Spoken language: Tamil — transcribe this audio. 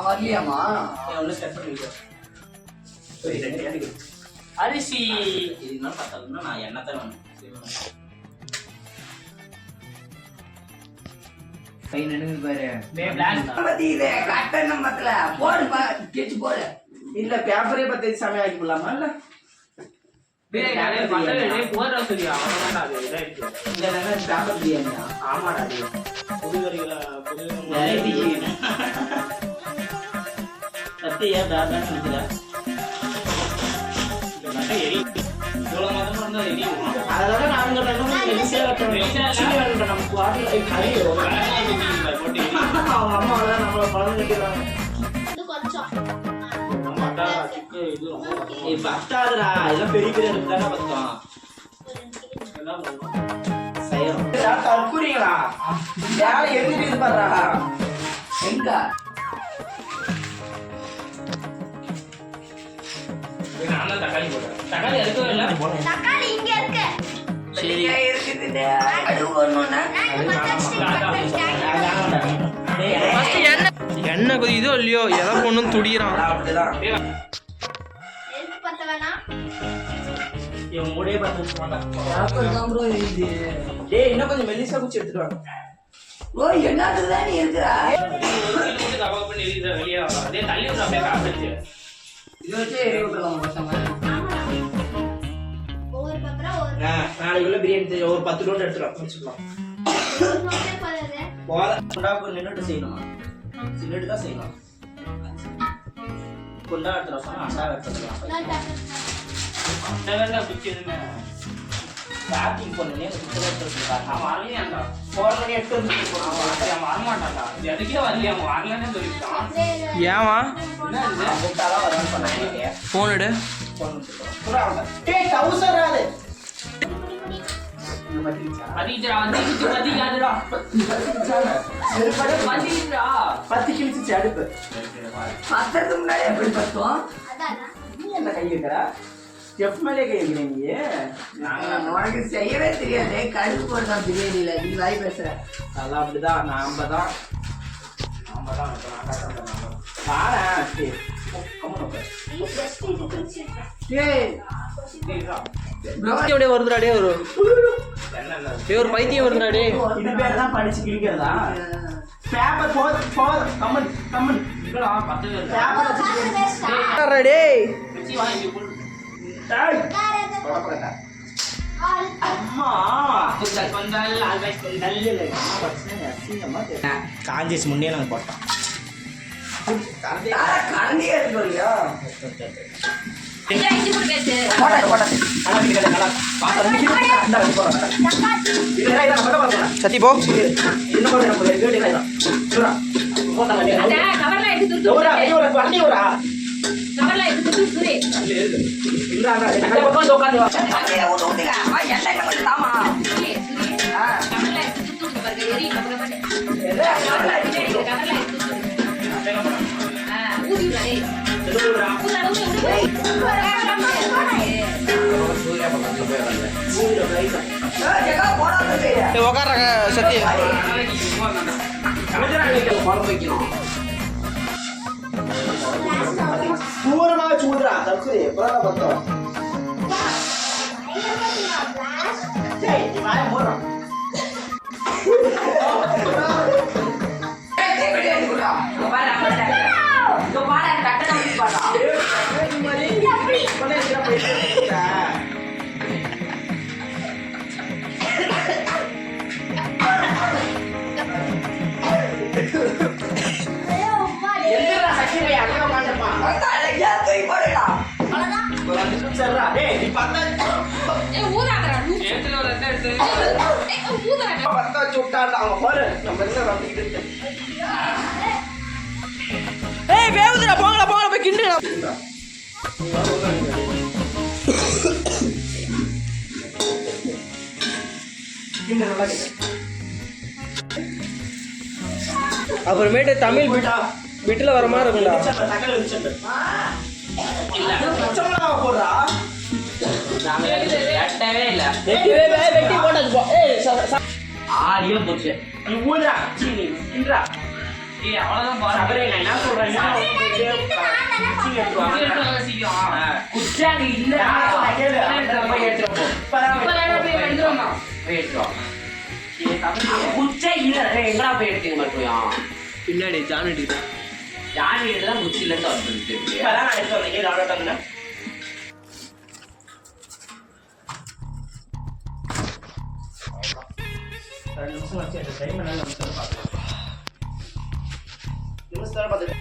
வரலையாமா அரிசி இதுனா பார்த்தா நான் எண்ணெய் தரேன் கை நடுங்குது பாரு. இல்ல பேப்பரே பத்தி சமையல் ஆக்கி போடலாமா இல்ல போடுற சொல்லியா பேப்பர் பிரியாணியா? ஆமாடா புதுவரிகள சத்தியா பேப்பர் நினைக்கல அதனால நாங்க பெரிய பெரிய தற்கூறீங்களா வேலை எழுதிட்டு பாடுறா எங்க தக்காளி போடுறேன் தக்காளி எடுக்கவே இல்லை தக்காளி இங்க இருக்கு சரி இருக்குது அது ஒண்ணுன்னா எண்ணெய் கொதிக்குதோ இல்லையோ எதை பொண்ணும் துடிக்கிறான். இவன் மூடே பார்த்து இன்னும் கொஞ்சம் மெல்லிசா குச்சி எடுத்துட்டு வாங்க. ஓ என்னதுதான் நீ இருக்கிறா வெளியே அதே தள்ளி விட்டு அப்படியே காப்பிடுச்சு இது வச்சு எரி விட்டுலாம் பசங்க. நாளைக்குள்ள பிரியாணி ஒரு 10 லோட் எடுத்துலாம் முடிச்சுக்கலாம். நின்றுட்டு செய்யணும் நின்றுட்டு தான் செய்யணும். கொண்டா எடுத்துட சொன்னா அண்டா எடுத்துக்கலாம். பேக்கிங் பண்ணி அவன் வரலையாண்டா 4 மணி எடுத்து வந்து அவன் வரமாட்டான்டா எதுக்கே வரலையா அவன் வரலன்னு சொல்லிட்டான். ஏமா முட்டாதான் வரணும்னு சொன்னாங்க. போன் எடு. பதிக்கிறா பதிக்காதுடா 10 கிழிச்சு அடுப்பு பத்ததுக்கு முன்னாடி எப்படி பத்தோம்? நீ என்ன கை வைக்கிறா? எஃப் மேலே கை வைக்கிறீங்க. உனக்கு செய்யவே தெரியாது. கடுப்பு போடுதான் பிரியாணியில நீ வாய் பேசுற. அதெல்லாம் அப்படிதான் நாம தான் பாரா. வருதுடாடே ஒரு பைத்தியம் வருதுடாடே. இது பேர் தான் படிச்சு கிழிக்கிறதா? பேப்பர் போது கம்மன் கம்மன் பேப்பர் காஞ்சிச்சு முன்னே நாங்கள் போட்டோம். கரண்டி எடுத்துக்கோயா சத்தி போ. உக்கார சத்தி பூரமாக சூடுறா தற்கொலை எப்பதான் பார்த்தோம். வேவுதுடா போங்களா போங்களா போய் கிண்டுங்களா. அப்புறமேட்டு தமிழ் வீட்டுல வர மாதிரி இருக்கும்டா. போடுறா வெட்டி போட்டது ஆடியே போச்சு நீ ஊதுடா நீ இன்றா ஏய் அவ்வளவுதான் பாரு சபரே நான் என்ன சொல்றேன் குச்சா நீ இல்ல போய் ஏற்றுப்போ குச்சா இல்ல எங்கடா போய் எடுத்தீங்க மட்டும் பின்னாடி ஜான் யார் வீடுதான் குச்சி இல்லைன்னு வந்துருக்கு இப்பதான் நான் எடுத்து வந்தீங்க டவுன்லோட் பண்ணுங்க 2 நிமிஷம் வச்சு அந்த டைம் என்ன நிமிஷம் பார்க்கலாம் நிமிஷம் பார்த்துட்டு